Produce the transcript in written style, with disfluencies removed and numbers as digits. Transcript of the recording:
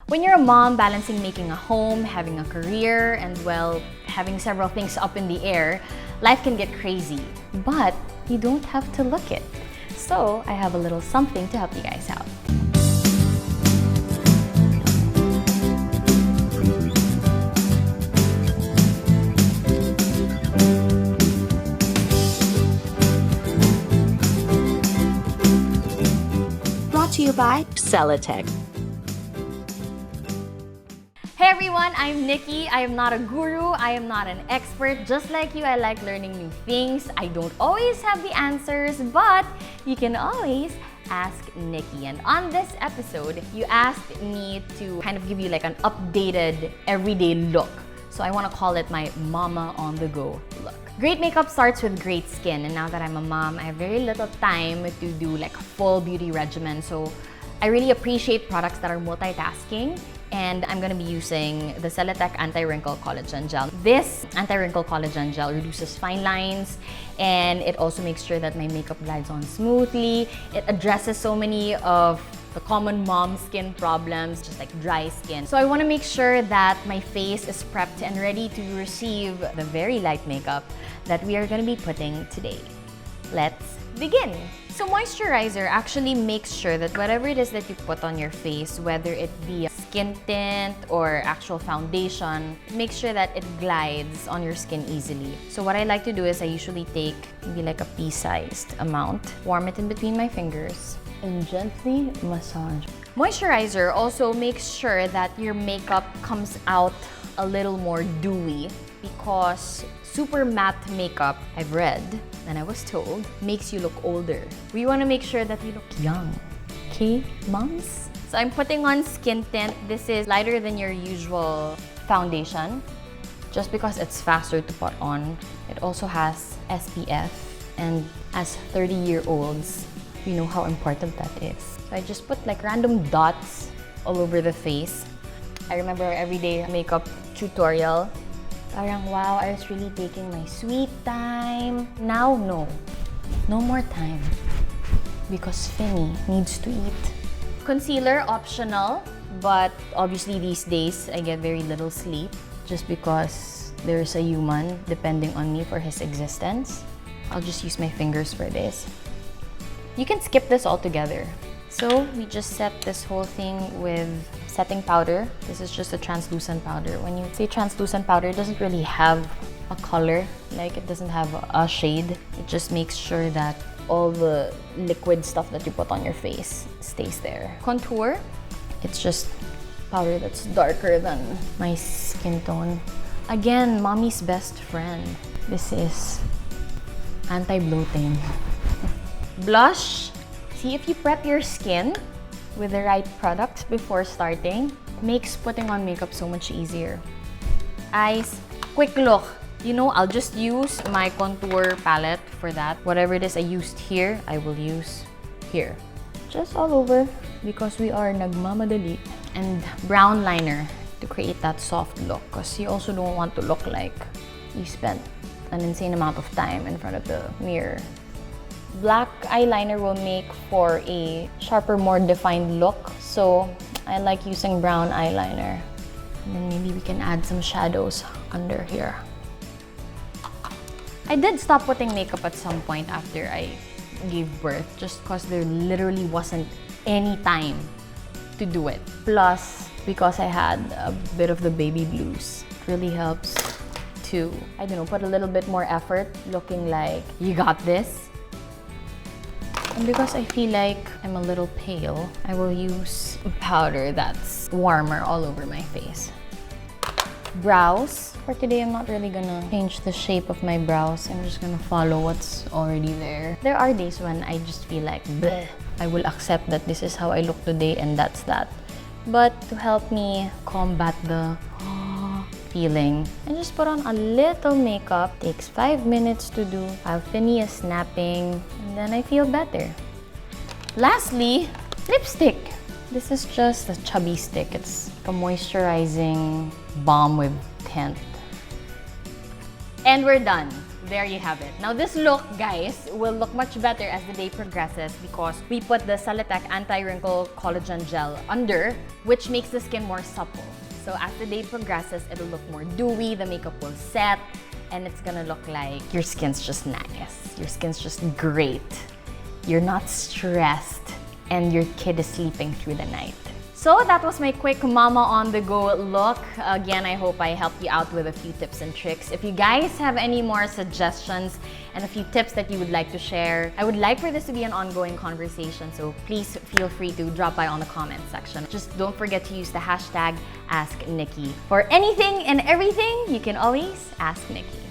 When you're a mom balancing making a home, having a career, and well, having several things up in the air, life can get crazy, but you don't have to look it. So I have a little something to help you guys out. Brought to you by Celatech. Hey everyone, I'm Nikki. I am not a guru. I am not an expert. Just like you, I like learning new things. I don't always have the answers, but you can always ask Nikki. And on this episode, you asked me to kind of give you like an updated everyday look. So I want to call it my Mama on the go look. Great makeup starts with great skin. And now that I'm a mom, I have very little time to do like a full beauty regimen. So I really appreciate products that are multitasking. And I'm gonna be using the Celatech Anti-Wrinkle Collagen Gel. This Anti-Wrinkle Collagen Gel reduces fine lines, and it also makes sure that my makeup glides on smoothly. It addresses so many of the common mom skin problems, just like dry skin. So I wanna make sure that my face is prepped and ready to receive the very light makeup that we are gonna be putting today. Let's begin. So moisturizer actually makes sure that whatever it is that you put on your face, whether it be a skin tint or actual foundation, make sure that it glides on your skin easily. So what I like to do is I usually take maybe like a pea-sized amount, warm it in between my fingers, and gently massage. Moisturizer also makes sure that your makeup comes out a little more dewy, because super matte makeup, I've read and I was told, makes you look older. We want to make sure that you look young. Okay, moms? So I'm putting on skin tint. This is lighter than your usual foundation, just because it's faster to put on. It also has SPF, and as 30-year-olds, we know how important that is. So I just put like random dots all over the face. I remember our everyday makeup tutorial. Parang, wow, I was really taking my sweet time. Now, no more time, because Finny needs to eat. Concealer, optional, but obviously these days I get very little sleep just because there's a human depending on me for his existence. I'll just use my fingers for this. You can skip this altogether. So we just set this whole thing with setting powder. This is just a translucent powder. When you say translucent powder, it doesn't really have a color, like it doesn't have a shade. It just makes sure that all the liquid stuff that you put on your face stays there. Contour, it's just powder that's darker than my skin tone. Again, mommy's best friend. This is anti-bloating. Blush. See, if you prep your skin with the right product before starting, makes putting on makeup so much easier. Eyes, quick look. You know, I'll just use my contour palette for that. Whatever it is I used here, I will use here. Just all over, because we are nagmamadali. And brown liner to create that soft look, because you also don't want to look like you spent an insane amount of time in front of the mirror. Black eyeliner will make for a sharper, more defined look. So I like using brown eyeliner. And then maybe we can add some shadows under here. I did stop putting makeup at some point after I gave birth, just because there literally wasn't any time to do it. Plus, because I had a bit of the baby blues, it really helps to, I don't know, put a little bit more effort looking like you got this. And because I feel like I'm a little pale, I will use a powder that's warmer all over my face. Brows. For today, I'm not really gonna change the shape of my brows. I'm just gonna follow what's already there. There are days when I just feel like, bleh. I will accept that this is how I look today and that's that. But to help me combat the feeling, I just put on a little makeup. Takes 5 minutes to do while Finny is napping, and then I feel better. Lastly, lipstick. This is just a chubby stick. It's a moisturizing balm with tint. And we're done. there you have it. Now this look, guys, will look much better as the day progresses because we put the Celatec Anti-Wrinkle Collagen Gel under, which makes the skin more supple. So as the day progresses, it'll look more dewy, the makeup will set, and it's gonna look like your skin's just nice. Your skin's just great. You're not stressed, and your kid is sleeping through the night. So that was my quick Mama on the go look. Again, I hope I helped you out with a few tips and tricks. If you guys have any more suggestions and a few tips that you would like to share, I would like for this to be an ongoing conversation, so please feel free to drop by on the comment section. Just don't forget to use the hashtag AskNikki. For anything and everything, you can always ask Nikki.